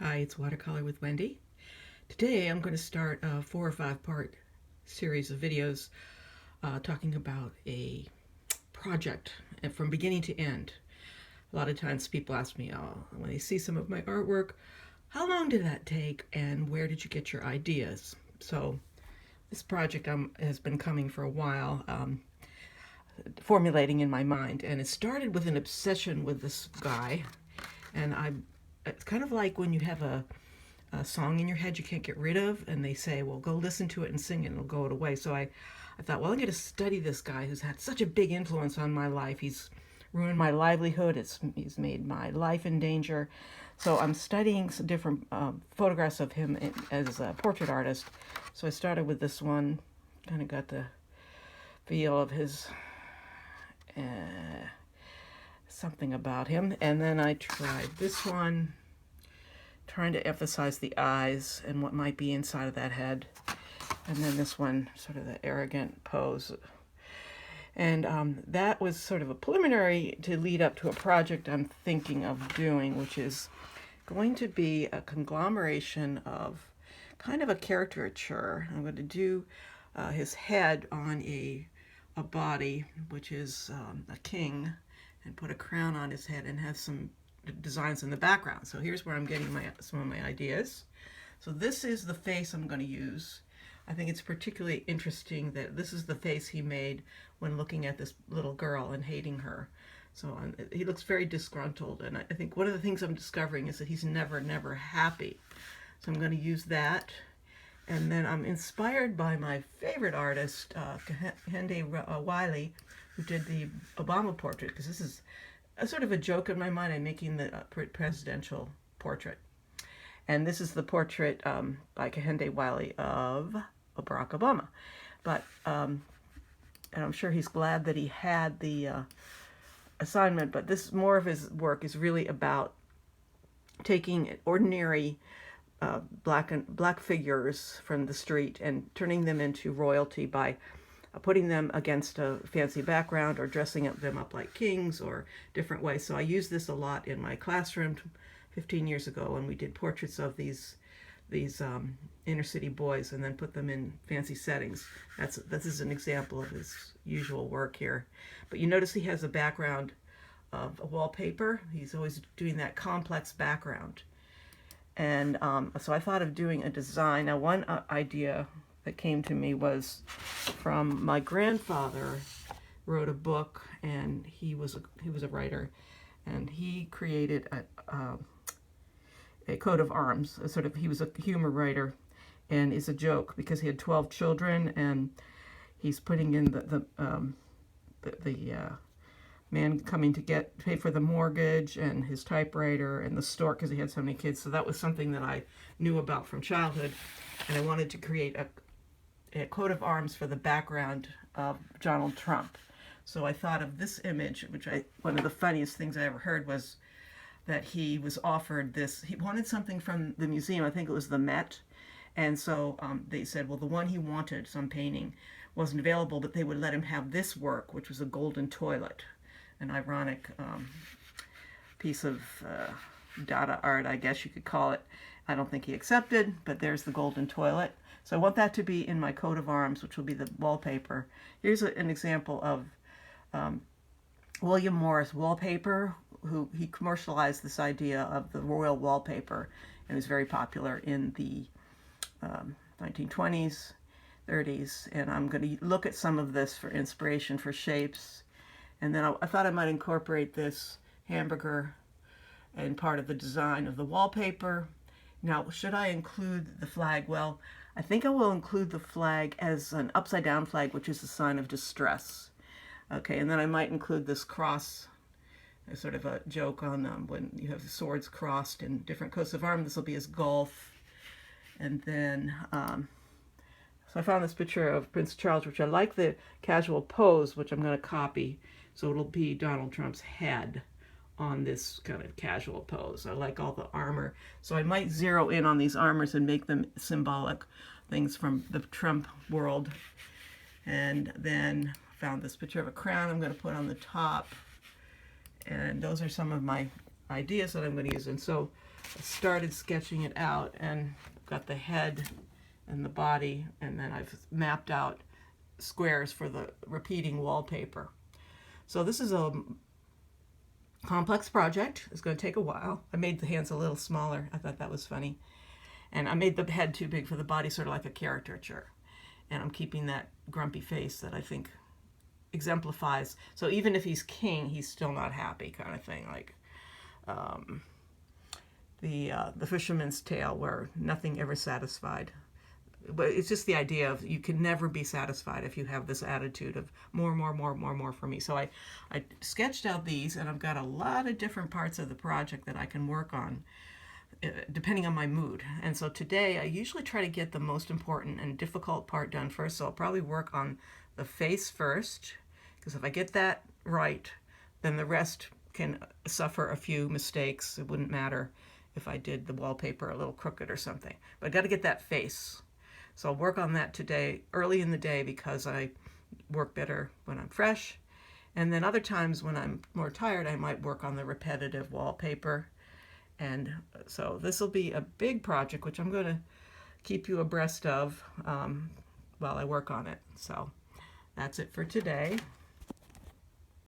Hi, it's Watercolor with Wendy. Today I'm going to start a 4 or 5 part series of videos talking about a project from beginning to end. A lot of times people ask me when they see some of my artwork, how long did that take and where did you get your ideas? So this project has been coming for a while, formulating in my mind, and it started with an obsession with this guy. And it's kind of like when you have a song in your head you can't get rid of, and they say, well, go listen to it and sing it and it'll go away. So I thought, well, I'm going to study this guy who's had such a big influence on my life. He's ruined my livelihood. He's made my life in danger. So I'm studying some different photographs of him as a portrait artist. So I started with this one, kind of got the feel of his something about him. And then I tried this one, trying to emphasize the eyes and what might be inside of that head. And then this one, sort of the arrogant pose. And that was sort of a preliminary to lead up to a project I'm thinking of doing, which is going to be a conglomeration of kind of a caricature. I'm going to do his head on a body, which is a king, and put a crown on his head and have some designs in the background. So here's where I'm getting some of my ideas. So this is the face I'm going to use. I think it's particularly interesting that this is the face he made when looking at this little girl and hating her. So he looks very disgruntled, and I think one of the things I'm discovering is that he's never happy. So I'm going to use that. And then I'm inspired by my favorite artist, Kehinde Wiley, who did the Obama portrait, because this is a sort of a joke in my mind. I'm making the presidential portrait. And this is the portrait by Kehinde Wiley of Barack Obama. But, and I'm sure he's glad that he had the assignment, but this, more of his work is really about taking ordinary black figures from the street and turning them into royalty by putting them against a fancy background or dressing them up like kings or different ways. So I used this a lot in my classroom 15 years ago when we did portraits of these inner city boys and then put them in fancy settings. This is an example of his usual work here. But you notice he has a background of a wallpaper. He's always doing that complex background. And so I thought of doing a design. Now, one idea that came to me was from my grandfather. Wrote a book, and he was a writer, and he created a coat of arms. He was a humor writer, and is a joke because he had 12 children, and he's putting in the man coming to pay for the mortgage and his typewriter and the store because he had so many kids. So that was something that I knew about from childhood, and I wanted to create a coat of arms for the background of Donald Trump. So I thought of this image, one of the funniest things I ever heard was that he was offered this. He wanted something from the museum. I think it was the Met. And so they said, well, the one he wanted, some painting, wasn't available, but they would let him have this work, which was a golden toilet. An ironic piece of Dada art, I guess you could call it. I don't think he accepted, but there's the golden toilet. So I want that to be in my coat of arms, which will be the wallpaper. Here's an example of William Morris Wallpaper, who he commercialized this idea of the royal wallpaper, and was very popular in the 1920s, 30s. And I'm going to look at some of this for inspiration for shapes. And then I thought I might incorporate this hamburger in part of the design of the wallpaper. Now, should I include the flag? Well, I think I will include the flag as an upside down flag, which is a sign of distress. Okay, and then I might include this cross, as sort of a joke on when you have the swords crossed in different coats of arms. This will be his Gulf. And then, so I found this picture of Prince Charles, which I like the casual pose, which I'm going to copy. So it'll be Donald Trump's head on this kind of casual pose. I like all the armor. So I might zero in on these armors and make them symbolic things from the Trump world. And then found this picture of a crown I'm going to put on the top. And those are some of my ideas that I'm going to use. And so I started sketching it out and got the head and the body, and then I've mapped out squares for the repeating wallpaper. So this is a complex project. It's going to take a while. I made the hands a little smaller. I thought that was funny. And I made the head too big for the body, sort of like a caricature. And I'm keeping that grumpy face that I think exemplifies. So even if he's king, he's still not happy, kind of thing. Like the Fisherman's Tale, where nothing ever satisfied. But it's just the idea of you can never be satisfied if you have this attitude of more, more, more, more, more for me. So I sketched out these, and I've got a lot of different parts of the project that I can work on depending on my mood. And so today I usually try to get the most important and difficult part done first. So I'll probably work on the face first, because if I get that right, then the rest can suffer a few mistakes. It wouldn't matter if I did the wallpaper a little crooked or something. But I got to get that face. So I'll work on that today, early in the day, because I work better when I'm fresh. And then other times when I'm more tired, I might work on the repetitive wallpaper. And so this will be a big project, which I'm going to keep you abreast of while I work on it. So that's it for today.